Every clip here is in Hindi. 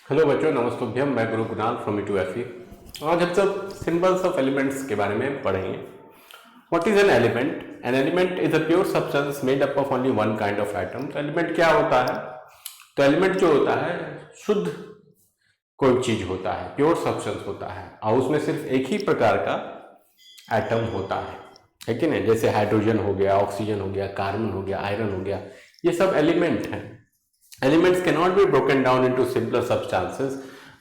हेलो बच्चों, नमस्तुभ्यम। मैं गुरु कुणाल फ्रॉम E2FE। आज हम सब सिंबल्स ऑफ एलिमेंट्स के बारे में पढ़ेंगे। What is an element? An element is a pure substance made up of only one kind of atom. तो एलिमेंट क्या होता है? तो एलिमेंट जो होता है शुद्ध कोई चीज होता है, प्योर सब्सटेंस होता है और उसमें सिर्फ एक ही प्रकार का एटम होता है कि नहीं? जैसे हाइड्रोजन हो गया, ऑक्सीजन हो गया, कार्बन हो गया, आयरन हो गया, ये सब एलिमेंट हैं। Elements cannot be broken down into simpler substances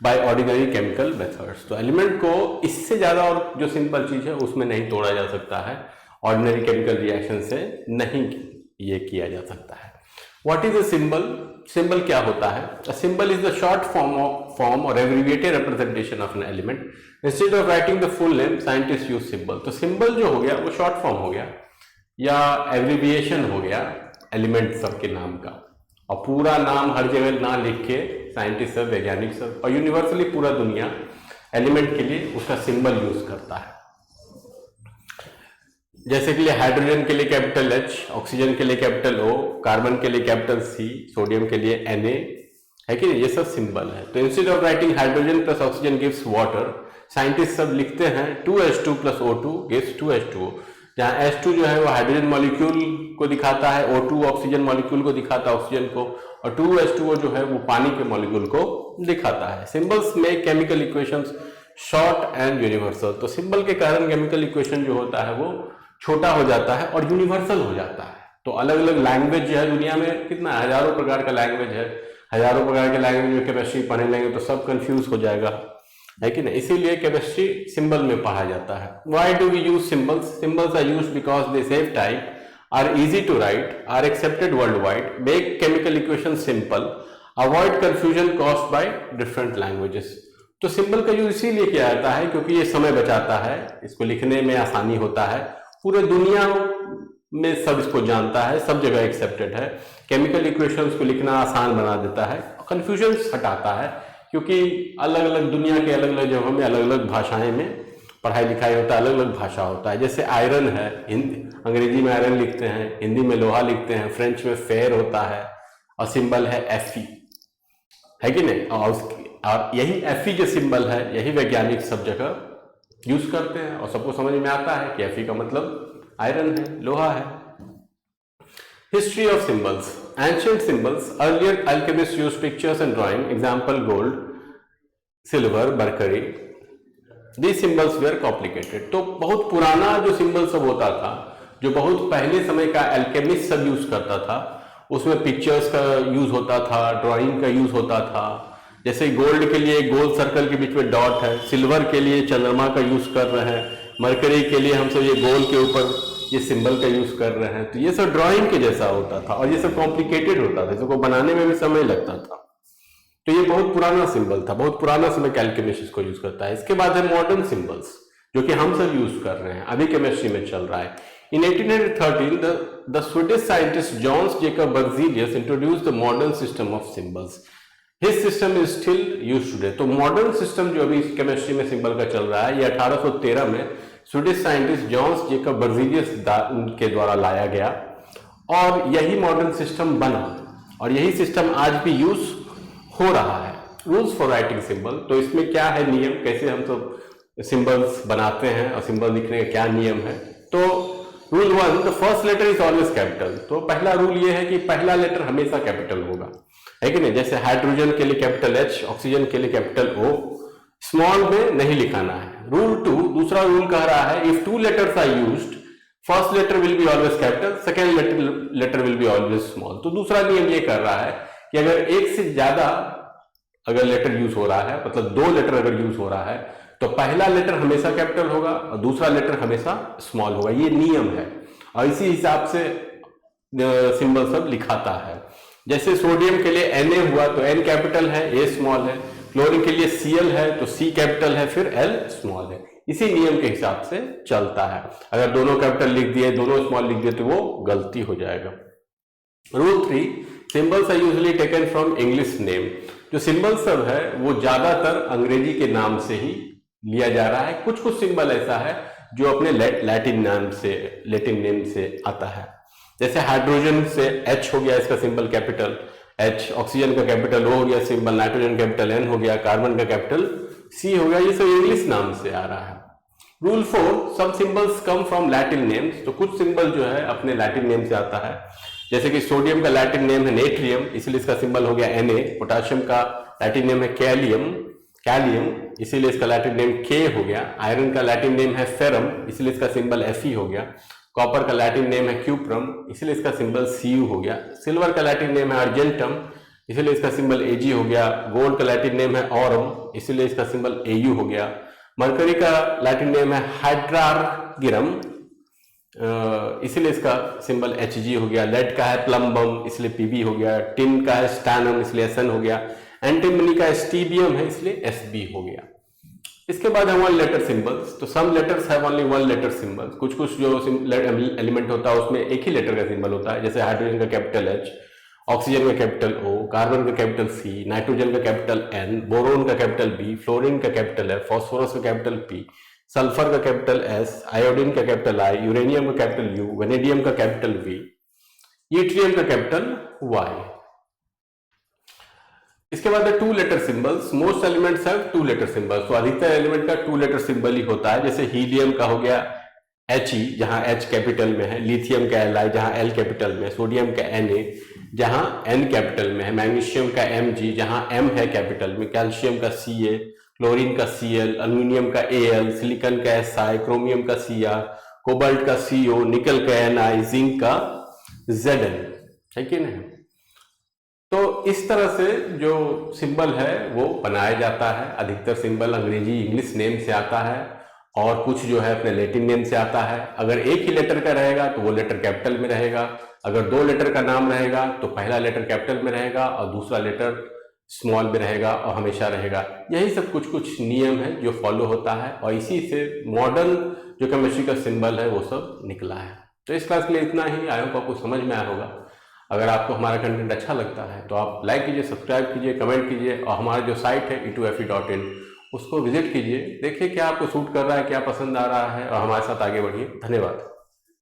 by ordinary chemical methods। तो एलिमेंट को इससे ज़्यादा और जो सिंपल चीज़ है उसमें नहीं तोड़ा जा सकता है, ऑर्डिनरी केमिकल रिएक्शन से नहीं ये किया जा सकता है। What is a symbol? Symbol क्या होता है? A symbol is the short form or abbreviated representation of an element. Instead of writing the full name, scientists use symbol। तो सिंबल जो हो गया वो शॉर्ट फॉर्म हो गया या एब्रिविएशन हो गया एलिमेंट सब के नाम का, और पूरा नाम हर जगह ना लिख के साइंटिस्ट सब, वैज्ञानिक सब और यूनिवर्सली पूरा दुनिया एलिमेंट के लिए उसका सिंबल यूज करता है। जैसे कि हाइड्रोजन के लिए कैपिटल H, ऑक्सीजन के लिए कैपिटल O, कार्बन के लिए कैपिटल C, सोडियम के लिए Na, है कि नहीं? ये सब सिंबल है। तो instead of writing hydrogen plus oxygen gives water, scientist सब लिखते हैं 2H2 plus O2 gives 2H2O, जहाँ H2 जो है वो हाइड्रोजन मॉलिक्यूल को दिखाता है, O2 ऑक्सीजन मॉलिक्यूल को दिखाता है, ऑक्सीजन को, और 2H2O जो है वो पानी के मॉलिक्यूल को दिखाता है। सिंबल्स में chemical equations short and universal. तो सिंबल के कारण केमिकल इक्वेशन जो होता है वो छोटा हो जाता है और यूनिवर्सल हो जाता है। तो अलग अलग लैंग्वेज जो है दुनिया में कितना हजारों प्रकार का लैंग्वेज है, हजारों प्रकार के लैंग्वेज में केमिस्ट्री पढ़ने लेंगे तो सब कंफ्यूज हो जाएगा, है कि नहीं? इसीलिए केमिस्ट्री सिंबल में पढ़ा जाता है। Why do we use symbols? Symbols are used because they save time, are easy to write, are accepted world wide, make chemical equation simple, avoid confusion caused by different languages. तो सिंबल का यूज इसीलिए किया जाता है क्योंकि ये समय बचाता है, इसको लिखने में आसानी होता है, पूरे दुनिया में सब इसको जानता है, सब जगह एक्सेप्टेड है। केमिकल इक्वेशंस को लिखना आसान बना देता है, कंफ्यूजन हटाता है, क्योंकि अलग अलग दुनिया के अलग अलग जगहों में अलग अलग भाषाएं में पढ़ाई लिखाई होता है, अलग अलग भाषा होता है। जैसे आयरन है, हिंदी अंग्रेजी में आयरन लिखते हैं, हिंदी में लोहा लिखते हैं, फ्रेंच में फेयर होता है और सिंबल है Fe, है कि नहीं? और यही Fe जो सिंबल है यही वैज्ञानिक सब जगह यूज करते हैं और सबको समझ में आता है कि Fe का मतलब आयरन है, लोहा है। History of symbols. Ancient symbols, earlier alchemist use pictures and drawing, example gold, silver, mercury. These symbols were complicated. तो बहुत पुराना जो सिंबल सब होता था, जो बहुत पहले समय का अल्केमिस्ट सब यूज करता था, उसमें पिक्चर्स का यूज होता था, ड्राइंग का यूज होता था। जैसे गोल्ड के लिए गोल सर्कल के बीच में डॉट है, सिल्वर के लिए चंद्रमा का यूज कर रहे हैं, मरकरी के लिए हम सब ये गोल के ऊपर ये सिंबल का यूज कर रहे हैं। तो ये सब ड्राइंग के जैसा होता था और ये सब कॉम्प्लिकेटेड होता था, इसको बनाने में भी समय लगता था। तो ये बहुत पुराना सिंबल था, बहुत पुराना समय कैलकुलेशन इसको यूज करता है। इसके बाद है मॉडर्न सिंबल्स, जो कि हम सब यूज कर रहे हैं, अभी केमिस्ट्री में चल रहा है। In 1813, the Swedish scientist Johannes Jacob Berzelius introduced the modern system of symbols. His system is still used today। तो मॉडर्न सिस्टम जो अभी केमिस्ट्री में सिंबल का चल रहा है, ये 1813 में Swedish scientist Jons Jacob Berzelius के द्वारा लाया गया और यही मॉडर्न सिस्टम बना और यही सिस्टम आज भी यूज हो रहा है। Rules for writing symbol. तो इसमें क्या है नियम, कैसे हम सब सिंबल्स बनाते हैं और सिंबल लिखने का क्या नियम है। तो rule 1, the first letter is always capital. तो पहला रूल ये है कि पहला लेटर हमेशा कैपिटल होगा, है कि नहीं? जैसे हाइड्रोजन के लिए कैपिटल H, ऑक्सीजन के लिए कैपिटल O, स्मॉल में नहीं लिखाना है। रूल 2, दूसरा रूल कह रहा है if two letters are used, first letter will be always capital, second letter will be always small. तो दूसरा नियम ये कर रहा है कि अगर एक से ज्यादा अगर लेटर यूज हो रहा है, मतलब 2 लेटर अगर यूज हो रहा है, तो पहला लेटर हमेशा कैपिटल होगा और दूसरा लेटर हमेशा स्मॉल होगा। ये नियम है और इसी हिसाब से सिंबल सब लिखाता है। जैसे सोडियम के लिए Na हुआ तो N कैपिटल है, A स्मॉल है। क्लोरीन के लिए Cl है तो C कैपिटल है, फिर L स्मॉल है। इसी नियम के हिसाब से चलता है। अगर दोनों कैपिटल लिख दिए, दोनों स्मॉल लिख दिए तो वो गलती हो जाएगा। Rule 3, symbols are usually taken from English name. जो सिंबल सब है वो ज्यादातर अंग्रेजी के नाम से ही लिया जा रहा है। कुछ कुछ सिंबल ऐसा है जो अपने लैटिन नेम से आता है। जैसे हाइड्रोजन से H हो गया, इसका सिंबल कैपिटल, H, ऑक्सीजन का कैपिटल O हो गया सिंबल, नाइट्रोजन कैपिटल N हो गया, कार्बन का कैपिटल C हो गया। ये सब इंग्लिश नाम से आ रहा है। रूल 4, सब symbols come from Latin names. तो कुछ सिंबल जो है अपने लैटिन नेम से आता है, जैसे कि सोडियम का लैटिन नेम है नेट्रियम, इसलिए इसका सिंबल हो गया Na। पोटाशियम का लैटिन नेम है कैलियम, इसीलिए इसका लैटिन नेम K हो गया। आयरन का लैटिन नेम है फेरम, इसलिए इसका सिंबल Fe हो गया। कॉपर का लैटिन नेम है क्यूप्रम, इसलिए इसका सिंबल Cu हो गया। सिल्वर का लैटिन नेम है अर्जेंटम, इसलिए इसका सिंबल Ag हो गया। गोल्ड का लैटिन नेम है ऑरम, इसलिए इसका सिंबल Au हो गया। मरकरी का लैटिन नेम है हाइड्रार्गिरम, इसलिए इसका सिंबल Hg हो गया। लेड का है प्लम्बम, इसलिए Pb हो गया। टिन का है स्टैनम, इसलिए Sn हो गया। एंटीमनी का स्टीबियम है, इसलिए Sb हो गया। इसके बाद है वन लेटर सिंबल्स। तो some letters have only one letter symbols. कुछ जो एलिमेंट होता है उसमें एक ही लेटर का सिंबल होता है, जैसे हाइड्रोजन का कैपिटल H, ऑक्सीजन का कैपिटल O, कार्बन का कैपिटल C, नाइट्रोजन का कैपिटल N, बोरोन का कैपिटल B, फ्लोरीन का कैपिटल F, फास्फोरस का कैपिटल P, सल्फर का कैपिटल S, आयोडीन का कैपिटल I, यूरेनियम का कैपिटल U, वेनेडियम का कैपिटल V, यूट्रियम का कैपिटल Y। इसके बाद है two letter symbols. Most elements have two letter symbols. तो अधिकतर एलिमेंट का टू लेटर सिंबल ही होता है, जैसे हीलियम का हो गया He, जहां H कैपिटल में है। लिथियम का Li, जहां L कैपिटल में है। सोडियम का Na, जहां N कैपिटल में है। मैग्नीशियम का Mg, जहां M है कैपिटल में। कैल्शियम का Ca, क्लोरीन का Cl, अल्यूमिनियम का Al, सिलिकॉन का Si, क्रोमियम का Cr, कोबाल्ट का Co, निकल का Ni, जिंक का Zn, है कि नहीं। तो इस तरह से जो सिंबल है वो बनाया जाता है। अधिकतर सिंबल अंग्रेजी इंग्लिश नेम से आता है और कुछ जो है अपने लैटिन नेम से आता है। अगर एक ही लेटर का रहेगा तो वो लेटर कैपिटल में रहेगा। अगर दो लेटर का नाम रहेगा तो पहला लेटर कैपिटल में रहेगा और दूसरा लेटर स्मॉल में रहेगा और हमेशा रहेगा। यही सब कुछ नियम है जो फॉलो होता है और इसी से मॉडर्न जो केमिस्ट्री का सिंबल है वो सब निकला है। तो इस क्लास के लिए इतना ही। आई होप आपको समझ में आया होगा। अगर आपको हमारा कंटेंट अच्छा लगता है तो आप लाइक कीजिए, सब्सक्राइब कीजिए, कमेंट कीजिए और हमारा जो साइट है e2fe.in उसको विजिट कीजिए। देखिए क्या आपको सूट कर रहा है, क्या पसंद आ रहा है और हमारे साथ आगे बढ़िए। धन्यवाद।